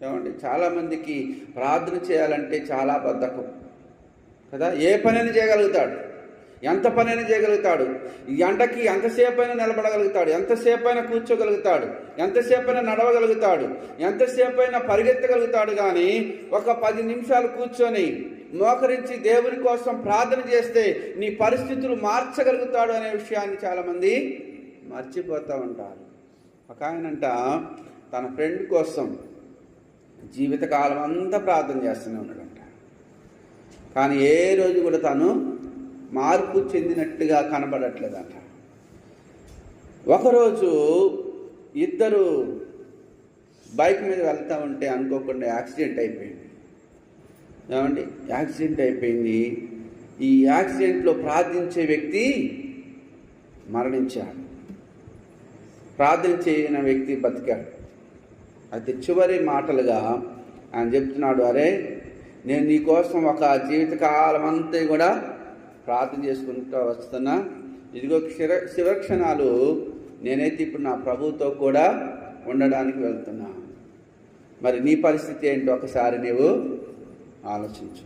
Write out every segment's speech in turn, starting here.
ఏమండి, చాలామందికి ప్రార్థన చేయాలంటే చాలా బద్ధకం కదా. ఏ పనైనా చేయగలుగుతాడు, ఎంత పనైనా చేయగలుగుతాడు, ఎండకి ఎంతసేపైనా నిలబడగలుగుతాడు, ఎంతసేపైనా కూర్చోగలుగుతాడు, ఎంతసేపైనా నడవగలుగుతాడు, ఎంతసేపైనా పరిగెత్తగలుగుతాడు. కానీ ఒక 10 నిమిషాలు కూర్చొని మోకరించి దేవుని కోసం ప్రార్థన చేస్తే నీ పరిస్థితులు మార్చగలుగుతాడు అనే విషయాన్ని చాలామంది మర్చిపోతూ ఉంటారు. ఒక ఆయనంట తన ఫ్రెండ్ కోసం జీవితకాలం అంతా ప్రార్థన చేస్తూనే ఉన్నాడంట. కానీ ఏ రోజు కూడా తను మార్పు చెందినట్టుగా కనబడట్లేదంట. ఒకరోజు ఇద్దరు బైక్ మీద వెళ్తూ ఉంటే అనుకోకుండా యాక్సిడెంట్ అయిపోయింది. ఏమండి, యాక్సిడెంట్ అయిపోయింది. ఈ యాక్సిడెంట్లో ప్రార్థించే వ్యక్తి మరణించాడు, ప్రార్థన చేయని వ్యక్తి బతికాడు. అయితే చివరి మాటలుగా ఆయన చెప్తున్నాడు, అరే నేను నీకోసం ఒక జీవితకాలం అంతా కూడా ప్రార్థన చేసుకుంటూ వస్తున్నా, ఇదిగో శివక్షణాలు నేనైతే ఇప్పుడు నా ప్రభువుతో కూడా ఉండడానికి వెళ్తున్నా. మరి నీ పరిస్థితి ఏంటో ఒకసారి నీవు ఆలోచించు.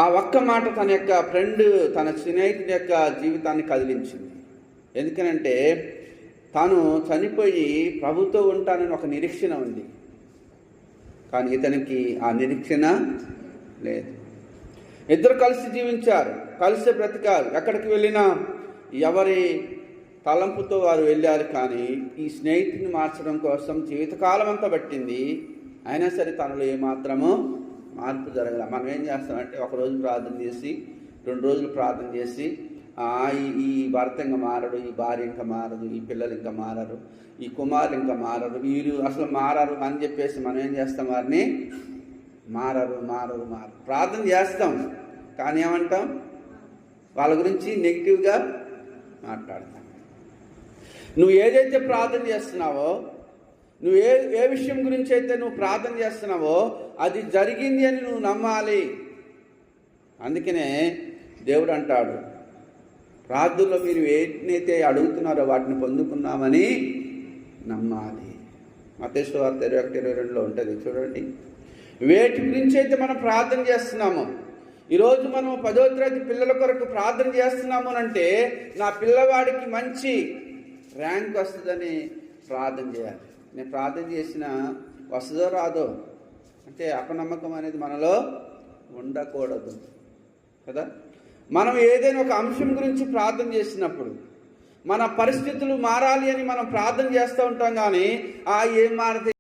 ఆ ఒక్క మాట తన యొక్క ఫ్రెండ్, తన స్నేహితుడి యొక్క జీవితాన్ని కదిలించింది. ఎందుకనంటే తాను చనిపోయి ప్రభుతో ఉంటానని ఒక నిరీక్షణ ఉంది, కానీ ఇతనికి ఆ నిరీక్షణ లేదు. ఇద్దరు కలిసి జీవించారు, కలిసి బ్రతికారు, ఎక్కడికి వెళ్ళినా ఎవరి తలంపుతో వారు వెళ్ళారు. కానీ ఈ స్నేహితుడిని మార్చడం కోసం జీవితకాలం అంతా పట్టింది, అయినా సరే తనలో ఏమాత్రమో మార్పు జరగల. మనం ఏం చేస్తామంటే ఒకరోజు ప్రార్థన చేసి 2 రోజులు ప్రార్థన చేసి ఈ భర్త ఇంకా మారడు, ఈ భార్య ఇంకా మారదు, ఈ పిల్లలు ఇంకా మారరు, ఈ కుమారులు ఇంకా మారరు, వీరు అసలు మారరు అని చెప్పేసి మనం ఏం చేస్తాం, వారిని మారరు మారరు మారరు ప్రార్థన చేస్తాం. కానీ ఏమంటాం, వాళ్ళ గురించి నెగిటివ్గా మాట్లాడతాం. నువ్వు ఏదైతే ప్రార్థన చేస్తున్నావో, నువ్వు ఏ విషయం గురించి అయితే నువ్వు ప్రార్థన చేస్తున్నావో అది జరిగింది అని నువ్వు నమ్మాలి. అందుకనే దేవుడు అంటాడు, ప్రార్థనలో మీరు ఏదైతే అడుగుతున్నారో వాటిని పొందుకున్నామని నమ్మాలి. మత్తయి సువార్త 21:22 ఉంటుంది చూడండి. వేటి గురించి అయితే మనం ప్రార్థన చేస్తున్నామో, ఈరోజు మనం 10వ తరగతి పిల్లల కొరకు ప్రార్థన చేస్తున్నాము అంటే నా పిల్లవాడికి మంచి ర్యాంక్ వస్తుందని ప్రార్థన చేయాలి. నేను ప్రార్థన చేసిన వస్తుందో రాదో అంటే అపనమ్మకం అనేది మనలో ఉండకూడదు కదా. మనం ఏదైనా ఒక అంశం గురించి ప్రార్థన చేసినప్పుడు మన పరిస్థితులు మారాలి అని మనం ప్రార్థన చేస్తూ ఉంటాం. కానీ ఏం మారితే